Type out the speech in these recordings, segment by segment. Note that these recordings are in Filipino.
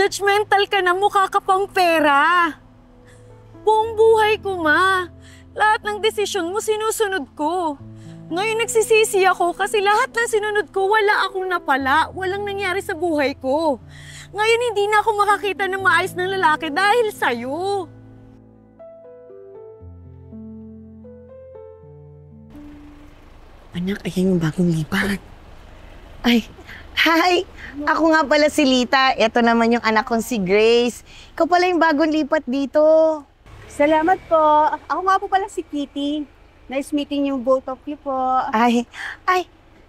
Judgmental ka na, mukha ka pang pera. Buong buhay ko, Ma. Lahat ng desisyon mo sinusunod ko. Ngayon nagsisisi ako kasi lahat ng sinunod ko, wala akong napala. Walang nangyari sa buhay ko. Ngayon hindi na ako makakita ng maayos ng lalaki dahil sa'yo. Anak, ayan yung bagong lipat. Ay, hi! Ako nga pala si Lita. Ito naman yung anak kong si Grace. Ikaw pala yung bagong lipat dito. Salamat po. Ako nga po pala si Kitty. Nice meeting you both of you po. Ay,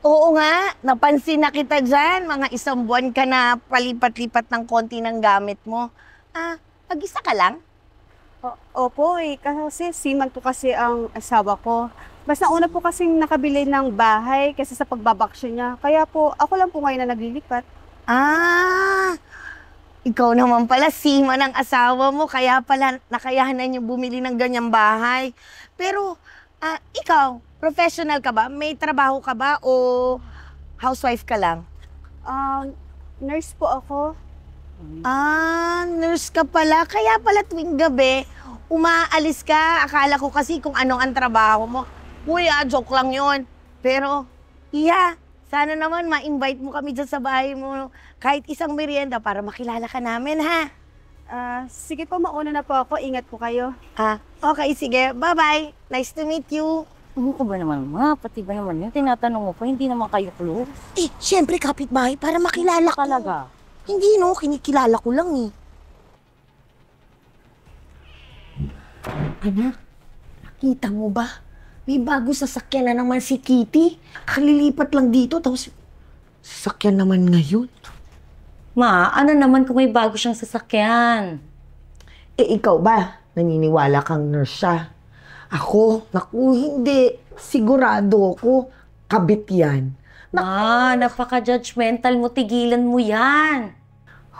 oo nga. Napansin na kita dyan. Mga isang buwan ka na palipat-lipat ng konti ng gamit mo. Mag-isa ka lang? Opo kasi siman po kasi ang asawa ko. Mas nauna po kasing nakabili ng bahay kasi sa pagbabaksyon niya. Kaya po, ako lang po ngayon na naglilipat. Ikaw naman pala, sima ng asawa mo. Kaya pala nakayahanan niyo bumili ng ganyang bahay. Pero, ikaw, professional ka ba? May trabaho ka ba o housewife ka lang? Nurse po ako. Nurse ka pala. Kaya pala tuwing gabi, umaalis ka. Akala ko kasi kung anong ang trabaho mo. Uy, joke lang yon. Pero, sana naman ma-invite mo kami dyan sa bahay mo. Kahit isang merienda para makilala ka namin, ha? Sige po, mauna na po ako. Ingat po kayo. Okay, sige. Bye-bye. Nice to meet you. Ano ko ba naman, Ma? Pati ba naman yan? Tinatanong mo pa, hindi naman kayo close. Siyempre kapitbahay para makilala ko. Talaga? Hindi, no. Kinikilala ko lang, eh. Anak, nakita mo ba? May bago sasakyan na naman si Kitty. Kalilipat lang dito, tapos sasakyan naman ngayon. Ma, ano naman kung may bago siyang sasakyan? Ikaw ba? Naniniwala kang nurse siya? Ako? Naku, hindi. Sigurado ako, kabit yan. Ma, napaka-judgmental mo. Tigilan mo yan.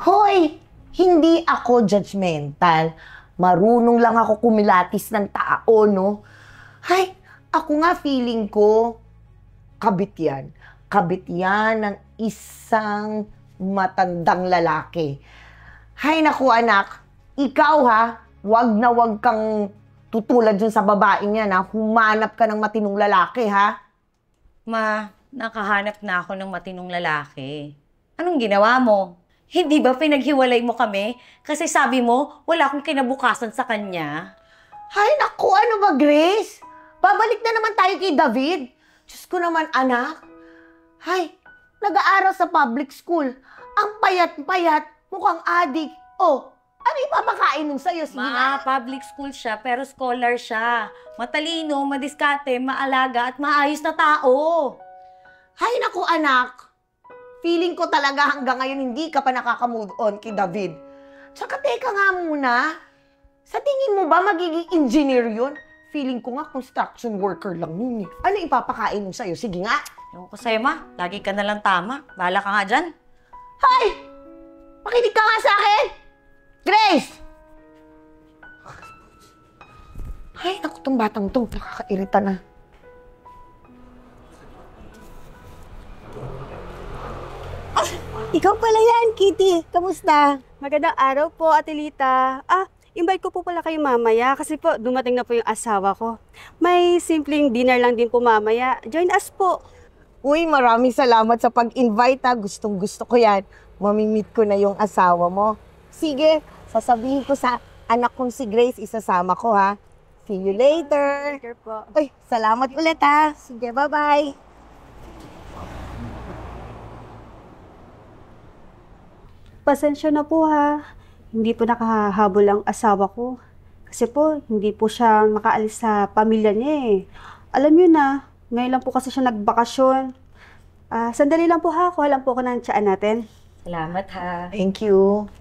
Hoy! Hindi ako judgmental. Marunong lang ako kumilatis ng tao, no? Hay, ako nga feeling ko, kabit yan. Kabit yan ng isang matandang lalaki. Hay naku anak, ikaw wag na wag kang tutulad dun sa babae niya na humanap ka ng matinong lalaki, ha? Ma, nakahanap na ako ng matinong lalaki. Anong ginawa mo? Hindi ba pinaghiwalay mo kami? Kasi sabi mo, wala akong kinabukasan sa kanya. Hay naku, ano ba Grace? Babalik na naman tayo kay David. Diyos ko naman anak. Hay, nag-aaral sa public school. Ang payat-payat, mukhang adik. Ano ipapakain nun sa'yo? Sige Ma, public school siya, pero scholar siya. Matalino, madiskarte, maalaga, at maayos na tao. Hay naku anak, feeling ko talaga hanggang ngayon hindi ka pa nakaka-move on kay David. Tsaka teka nga muna, sa tingin mo ba magiging engineer yun? Feeling ko nga construction worker lang yun eh. Ano ipapakain mo sa'yo? Sige nga. Ewan ko sa'yo, Ma. Lagi ka nalang tama. Bahala ka nga dyan. Hay! Makinig ka nga sa akin! Grace! Ay, naku, tong batang to. Nakakairita na. Ikaw pala yan, Kitty. Kamusta? Magandang araw po, Ate Lita. Invite ko po pala kayo mamaya kasi po dumating na po yung asawa ko. May simpleng dinner lang din po mamaya. Join us po. Uy, maraming salamat sa pag-invite ha. Gustong-gusto ko yan. Mamimit ko na yung asawa mo. Sige, sasabihin ko sa anak kong si Grace, isasama ko ha. See you later. Later po. Uy, salamat ulit ha. Sige, bye-bye. Pasensya na po ha. Hindi po nakahabol ang asawa ko. Kasi po, hindi po siya makaalis sa pamilya niya eh. Alam niyo na, ngayon lang po kasi siya nagbakasyon. Sandali lang po ha, kuha lang po ako ng tiyaan natin. Salamat, ha. Thank you.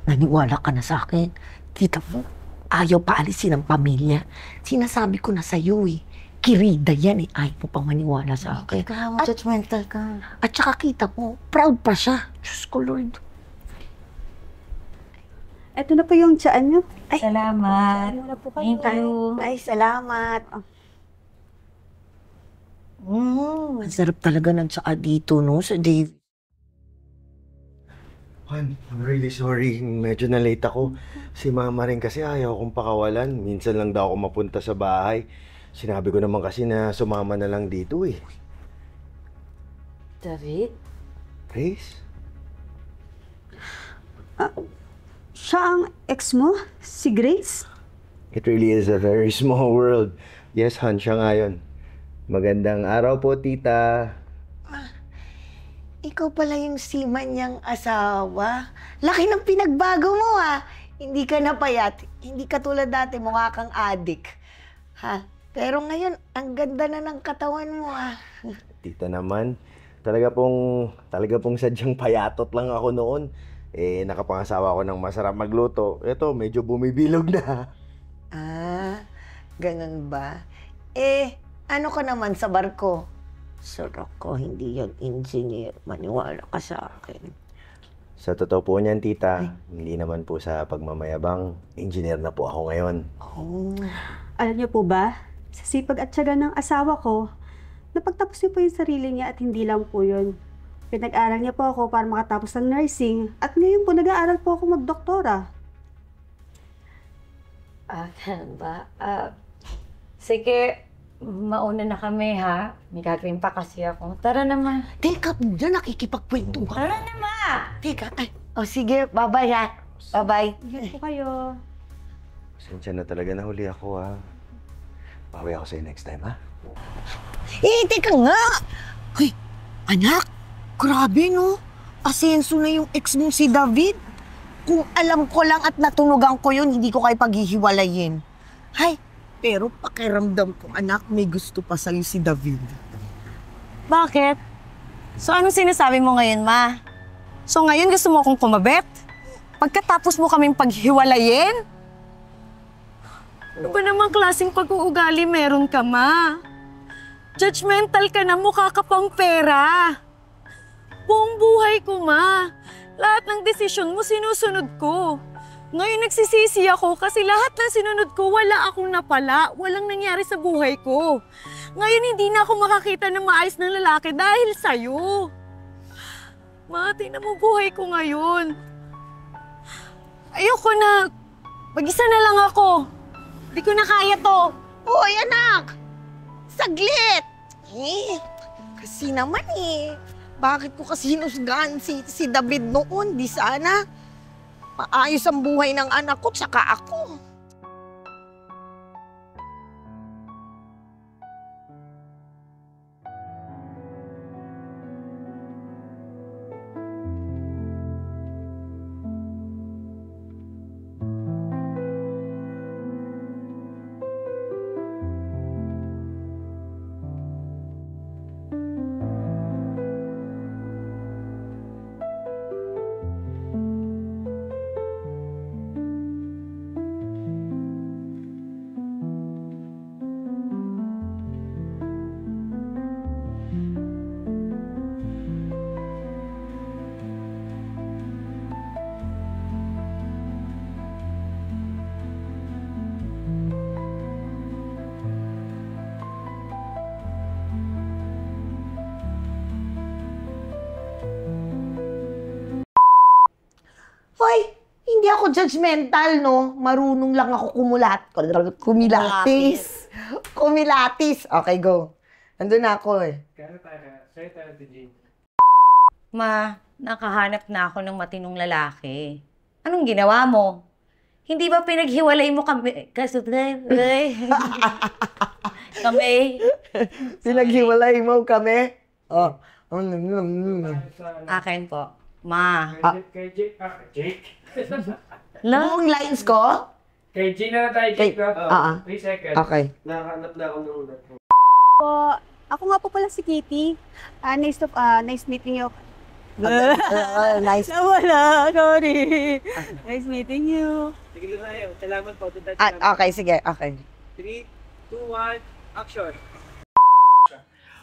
Naniwala ka na sa akin. Kita mo, ayaw paalisin ang pamilya. Sinasabi ko na sa'yo eh. Kirida yan eh. Ayaw mo pang maniwala sa akin. Ikaw, judgmental ka. At saka kita mo, proud pa siya. Diyos ko, Lord. Ito na po yung tiyaan niyo. Salamat. Ano na po Thank you. Ay, salamat. Ang sarap talaga ng tsaa dito, no? Sa Dave. Han, I'm really sorry. Medyo na-late ako. Si Mama rin kasi ayaw akong pakawalan. Minsan lang daw ako mapunta sa bahay. Sinabi ko naman kasi na sumama na lang dito eh. David? Grace? Siya ang ex mo? Si Grace? It really is a very small world. Yes, Han, siya nga yun. Magandang araw po, tita. Ikaw pala yung seaman niyang asawa. Laki ng pinagbago mo, ha? Hindi ka napayat. Hindi ka tulad dati, mukha kang adik. Ha? Pero ngayon, ang ganda na ng katawan mo, ha? Tita naman, talaga pong sadyang payatot lang ako noon. Eh, nakapangasawa ako ng masarap magluto. Eto, medyo bumibilog na. Ah, ganun ba? Eh, ano ka naman sa barko? Sarap ko, hindi yan engineer. Maniwala ka sa akin. Sa totoo po niyan, tita, hindi naman po sa pagmamayabang. Engineer na po ako ngayon. Oh. Alam niyo po ba, sa sipag at tiyaga ng asawa ko, napagtapos niyo po yung sarili niya at hindi lang po yun. Pinag-aral niya po ako para makatapos ng nursing at ngayon po nag-aaral po ako magdoktora. Ganun ba? Sige, mauna na kami ha. May gagawin pa kasi ako. Tara naman. Teka, dyan nakikipagkwento ka. Tara naman! Teka, ay. O sige, bye-bye, ha? Bye-bye. Ingat po kayo. Pasensya na talaga, nahuli ako, ha. Bawi ako sa'yo next time, ha? Eh, teka nga! Hoy, anak, grabe no? Asenso na yung ex mong si David. Kung alam ko lang at natunugan ko yun, hindi ko kayo paghihiwalayin. Hay, pero pakiramdam ko, anak, may gusto pa sa'yo si David. Bakit? So anong sinasabi mo ngayon, ma? So ngayon gusto mo akong kumabit? Pagkatapos mo kaming paghiwalayin? Ano ba namang klaseng pag-uugali meron ka, ma? Judgmental ka na, mukha ka pang pera. Buong buhay ko, ma. Lahat ng desisyon mo sinusunod ko. Ngayon nagsisisi ako kasi lahat ng sinunod ko wala akong napala. Walang nangyari sa buhay ko. Ngayon hindi na ako makakita ng maayos ng lalaki dahil sa'yo. Ma, tingnan mo buhay ko ngayon. Ayoko na. Mag-isa na lang ako. Hindi ko na kaya to. Hoy, anak! Saglit! Kasi naman bakit ko kasi hinusgahan si David noon? Di sana maayos ang buhay ng anak ko tsaka ako. Hoy, hindi ako judgmental, no? Marunong lang ako kumilatis. Kumilatis. Okay, go. Nandun na ako Ma, nakahanap na ako ng matinong lalaki. Anong ginawa mo? Hindi ba pinaghiwalay mo kami? Kami? Pinaghiwalay mo kami? Oh. Akin po. Ma. Kay Jake. Buong lines ko? Kay Jake na tayo, Jake. 3 seconds. Okay. Nakahanap na ako ng Po, ako nga po pala si Kitty. Nice meeting you. Nice. Nawala, sorry. Nice meeting you. Sige lang tayo. Salamat po. Okay, sige. Okay. 3, 2, 1, action.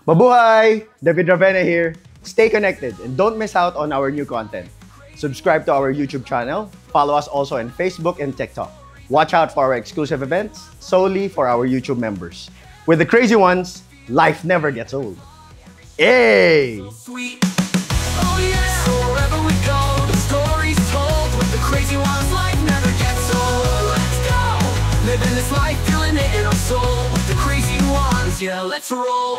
Mabuhay! David Ravena here. Stay connected and don't miss out on our new content. Subscribe to our YouTube channel. Follow us also on Facebook and TikTok. Watch out for our exclusive events solely for our YouTube members. With the crazy ones, life never gets old. Hey! Sweet. Oh yeah. So wherever we go, the story this life, feeling it in our soul. The crazy ones, yeah, let's roll.